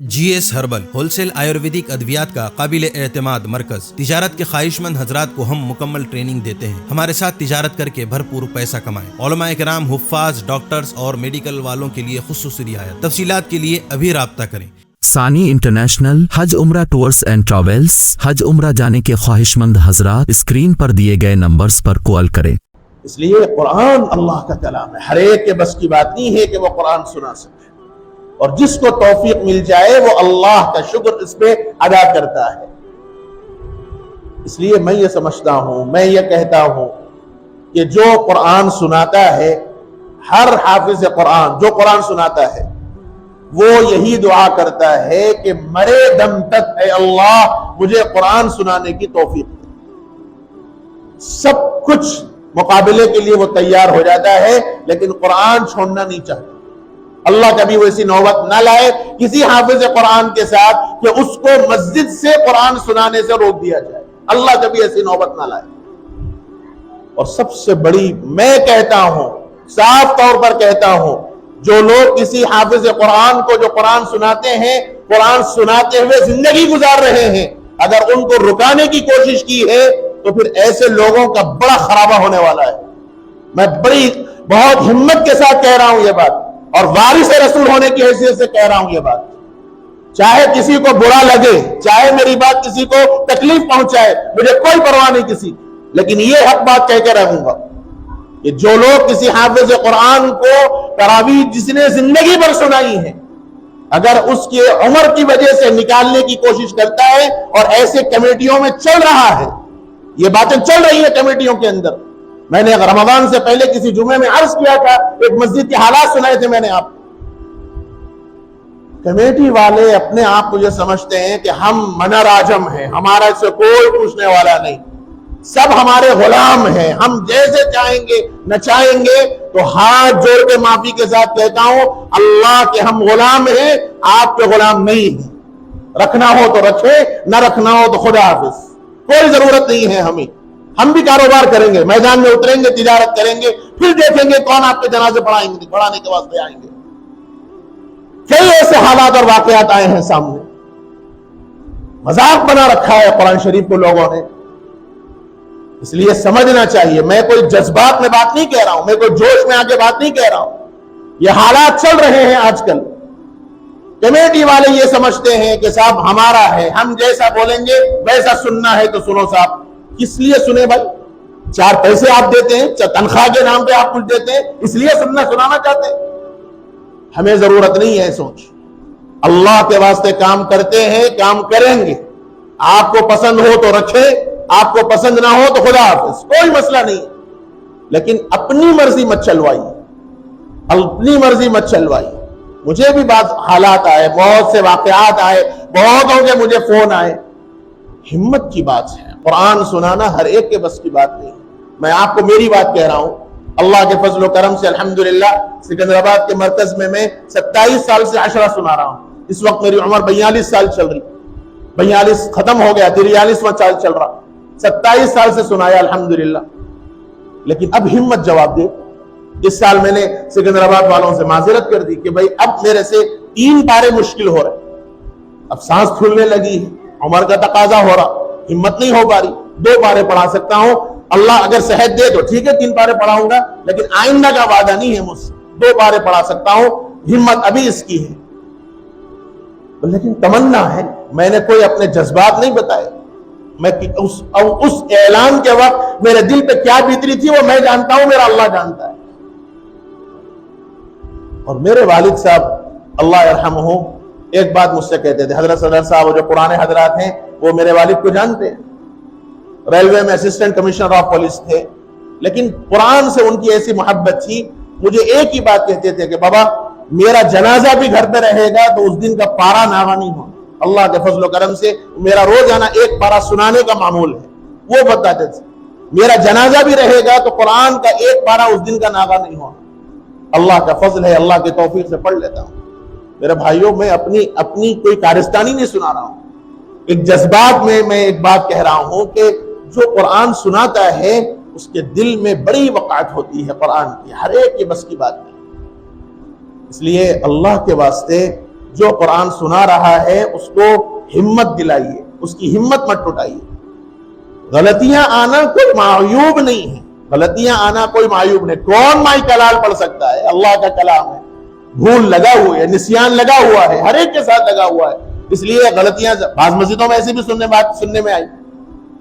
جی S herbal wholesale Ayurvedic ادویات کا قابل اعتماد مرکز۔ تجارت کے خواہش مند حضرات کو ہم مکمل ٹریننگ دیتے ہیں۔ ہمارے ساتھ تجارت کر کے بھرپور پیسہ کمائیں۔ علماء کرام، حفاظ، ڈاکٹرز اور میڈیکل والوں کے لیے خصوصی رعایت۔ تفصیلات کے لیے ابھی رابطہ کریں۔ ثانی انٹرنیشنل حج عمرہ ٹورز اینڈ ٹریولز۔ حج عمرہ جانے کے خواہش مند حضرات اسکرین پر دیے گئے نمبرز پر کال کریں۔ اس لیے قرآن اللہ کا کلام ہے، ہر ایک کے بس کی بات نہیں ہے کہ وہ قرآن سنا سکے، اور جس کو توفیق مل جائے وہ اللہ کا شکر اس پہ ادا کرتا ہے۔ اس لیے میں یہ سمجھتا ہوں، میں یہ کہتا ہوں کہ جو قرآن سناتا ہے، ہر حافظ قرآن جو قرآن سناتا ہے، وہ یہی دعا کرتا ہے کہ مرے دم تک اے اللہ مجھے قرآن سنانے کی توفیق دے۔ سب کچھ مقابلے کے لیے وہ تیار ہو جاتا ہے، لیکن قرآن چھوڑنا نہیں چاہتا۔ اللہ کبھی وہ ایسی نوبت نہ لائے کسی حافظ قرآن کے ساتھ کہ اس کو مسجد سے قرآن سنانے سے روک دیا جائے۔ اللہ کبھی ایسی نوبت نہ لائے۔ اور سب سے بڑی میں کہتا ہوں، صاف طور پر کہتا ہوں، جو لوگ کسی حافظ قرآن کو جو قرآن سناتے ہیں، قرآن سناتے ہوئے زندگی گزار رہے ہیں، اگر ان کو رکانے کی کوشش کی ہے تو پھر ایسے لوگوں کا بڑا خرابہ ہونے والا ہے۔ میں بہت ہمت کے ساتھ کہہ رہا ہوں یہ بات، اور وارث رسول ہونے کی حیثیت سے کہہ رہا ہوں یہ بات۔ چاہے کسی کو برا لگے، چاہے میری بات کسی کو تکلیف پہنچائے، مجھے کوئی پرواہ نہیں کسی، لیکن یہ حق بات کہہ کے رہوں گا کہ جو لوگ کسی حافظ قرآن کو تراویح جس نے زندگی بھر سنائی ہے، اگر اس کے عمر کی وجہ سے نکالنے کی کوشش کرتا ہے، اور ایسے کمیٹیوں میں چل رہا ہے، یہ باتیں چل رہی ہیں کمیٹیوں کے اندر۔ میں نے رمضان سے پہلے کسی جمعے میں عرض کیا تھا، ایک مسجد کے حالات سنائے تھے میں نے آپ کو۔ کمیٹی والے اپنے آپ کو یہ سمجھتے ہیں کہ ہم منر آجم ہیں، ہمارا سے کوئی پوچھنے والا نہیں، سب ہمارے غلام ہیں، ہم جیسے چاہیں گے نچائیں گے۔ تو ہاتھ جوڑ کے معافی کے ساتھ کہتا ہوں، اللہ کے ہم غلام ہیں، آپ کے غلام نہیں ہیں۔ رکھنا ہو تو رکھے، نہ رکھنا ہو تو خدا حافظ، کوئی ضرورت نہیں ہے ہمیں۔ ہم بھی کاروبار کریں گے، میدان میں اتریں گے، تجارت کریں گے، پھر دیکھیں گے کون آپ کے جنازے پڑھانے کے واسطے آئیں گے۔ کئی ایسے حالات اور واقعات آئے ہیں سامنے۔ مذاق بنا رکھا ہے قرآن شریف کو لوگوں نے۔ اس لیے سمجھنا چاہیے، میں کوئی جذبات میں بات نہیں کہہ رہا ہوں، میں کوئی جوش میں آگے بات نہیں کہہ رہا ہوں، یہ حالات چل رہے ہیں آج کل۔ کمیٹی والے یہ سمجھتے ہیں کہ صاحب ہمارا ہے، ہم جیسا بولیں گے ویسا سننا ہے تو سنو صاحب۔ کس لیے سنے بھائی؟ چار پیسے آپ دیتے ہیں، تنخواہ کے نام پہ آپ کچھ دیتے ہیں، اس لیے سنانا چاہتے ہیں؟ ہمیں ضرورت نہیں ہے سوچ۔ اللہ کے واسطے کام کرتے ہیں، کام کریں گے۔ آپ کو پسند ہو تو رکھیں، آپ کو پسند نہ ہو تو خدا حافظ، کوئی مسئلہ نہیں، لیکن اپنی مرضی مت چلوائیے، اپنی مرضی مت چلوائیے۔ مجھے بھی بعض حالات آئے، بہت سے واقعات آئے، بہتوں کے مجھے فون آئے۔ ہمت کی بات ہے، قرآن سنانا ہر ایک کے بس کی بات نہیں۔ میں آپ کو میری بات کہہ رہا ہوں، اللہ کے فضل و کرم سے الحمدللہ سکندرآباد کے مرکز میں 27 سال سے عشرہ سنا رہا ہوں۔ اس وقت میری عمر 42 سال چل رہی، 42 ختم ہو گیا، 43واں سال چل رہا، 27 سال سے سنایا الحمدللہ۔ لیکن اب ہمت جواب دے۔ اس سال میں نے سکندرآباد والوں سے معذرت کر دی کہ بھائی اب میرے سے 3 پارے مشکل ہو رہے، اب سانس پھولنے لگی ہے، عمر کا تقاضا ہو رہا، ہمت نہیں ہو پا رہی، 2 پارے پڑھا سکتا ہوں، اللہ اگر صحت دے تو ٹھیک ہے 3 پارے پڑھاؤں گا، لیکن آئندہ کا وعدہ نہیں ہے مجھ سے، 2 پارے پڑھا سکتا ہوں، ہمت ابھی اس کی ہے۔ لیکن تمنا ہے، میں نے کوئی اپنے جذبات نہیں بتائے، میں اس اعلان کے وقت میرے دل پہ کیا بیتری تھی وہ میں جانتا ہوں، میرا اللہ جانتا ہے۔ اور میرے والد صاحب اللہ یرحمہ ایک بات مجھ سے کہتے تھے، حضرت صدر صاحب جو پرانے حضرات ہیں وہ میرے والد کو جانتے ہیں، ریلوے میں اسسٹنٹ کمشنر آف پولیس تھے، لیکن قرآن سے ان کی ایسی محبت تھی، مجھے ایک ہی بات کہتے تھے کہ بابا میرا جنازہ بھی گھر پہ رہے گا تو اس دن کا پارا ناغا نہیں ہوگا۔ اللہ کے فضل و کرم سے میرا روزانہ 1 پارا سنانے کا معمول ہے، وہ بتاتے تھے میرا جنازہ بھی رہے گا تو قرآن کا 1 پارا اس دن کا ناغا نہیں ہوگا۔ اللہ کا فضل ہے، اللہ کی توفیق سے پڑھ لیتا ہوں۔ میرے بھائیوں، میں اپنی کوئی کارستانی نہیں سنا رہا ہوں، ایک جذبات میں ایک بات کہہ رہا ہوں کہ جو قرآن سناتا ہے اس کے دل میں بڑی وقعت ہوتی ہے قرآن کی، ہر ایک کے بس کی بات نہیں۔ اس لیے اللہ کے واسطے جو قرآن سنا رہا ہے اس کو ہمت دلائیے، اس کی ہمت مت ٹوٹائیے. غلطیاں آنا کوئی معیوب نہیں ہے، غلطیاں آنا کوئی معیوب نہیں. کون مائی کلال پڑھ سکتا ہے؟ اللہ کا کلام ہے. بھول لگا ہوا ہے، نسیان لگا ہوا ہے، ہر ایک کے ساتھ لگا ہوا ہے. اس لیے غلطیاں بعض مسجدوں میں ایسی بھی سننے میں آئی،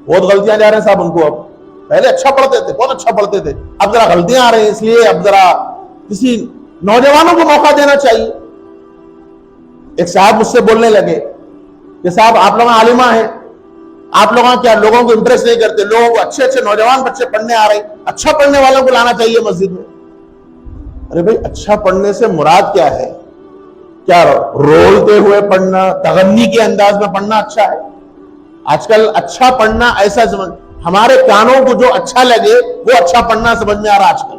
بہت غلطیاں جا رہے ہیں صاحب ان کو. اب پہلے اچھا پڑھتے تھے، بہت اچھا پڑھتے تھے، اب ذرا غلطیاں آ رہی ہیں، اس لیے اب ذرا کسی نوجوانوں کو موقع دینا چاہیے. ایک صاحب مجھ سے بولنے لگے کہ صاحب آپ لوگ عالمہ ہیں، آپ لوگ کیا لوگوں کو امپریس نہیں کرتے؟ لوگوں کو اچھے اچھے نوجوان بچے پڑھنے آ رہے ہیں، اچھا پڑھنے والوں کو لانا چاہیے مسجد میں. ارے بھائی اچھا پڑھنے سے مراد کیا ہے؟ کیا رولتے ہوئے پڑھنا، تغنی کے انداز میں پڑھنا اچھا ہے؟ آج کل اچھا پڑھنا ایسا ہمارے کانوں کو جو اچھا لگے وہ اچھا پڑھنا سمجھ میں آ رہا آج کل.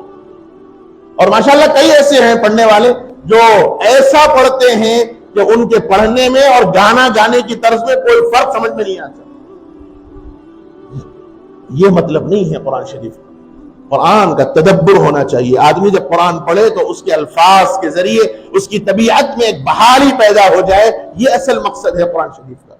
اور ماشاءاللہ کئی ایسے ہیں پڑھنے والے جو ایسا پڑھتے ہیں کہ ان کے پڑھنے میں اور گانا گانے کی طرز میں کوئی فرق سمجھ میں نہیں آتا. یہ مطلب نہیں ہے قرآن شریف کا. قرآن کا تدبر ہونا چاہیے. آدمی جب قرآن پڑھے تو اس کے الفاظ کے ذریعے اس کی طبیعت میں ایک بحالی پیدا ہو جائے. یہ اصل مقصد ہے قرآن شریف کا.